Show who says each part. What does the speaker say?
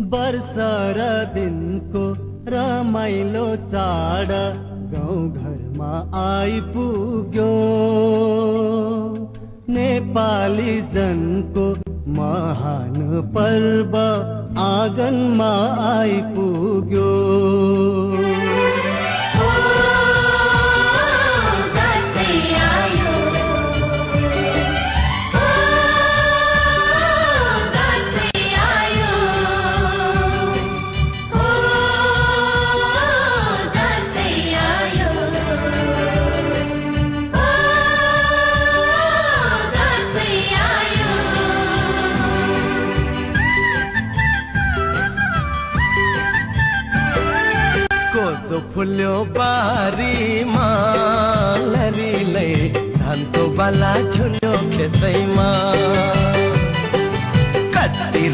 Speaker 1: वर्षा र दिनको रमाइलो चाड गाउँ घरमा आइपुग्यो। नेपाली जनको महान पर्व आँगनमा आइपुग्यो। कोदो फुल्यो बारीमा लरीले धानको बाला झुल्यो खेतैमा। कति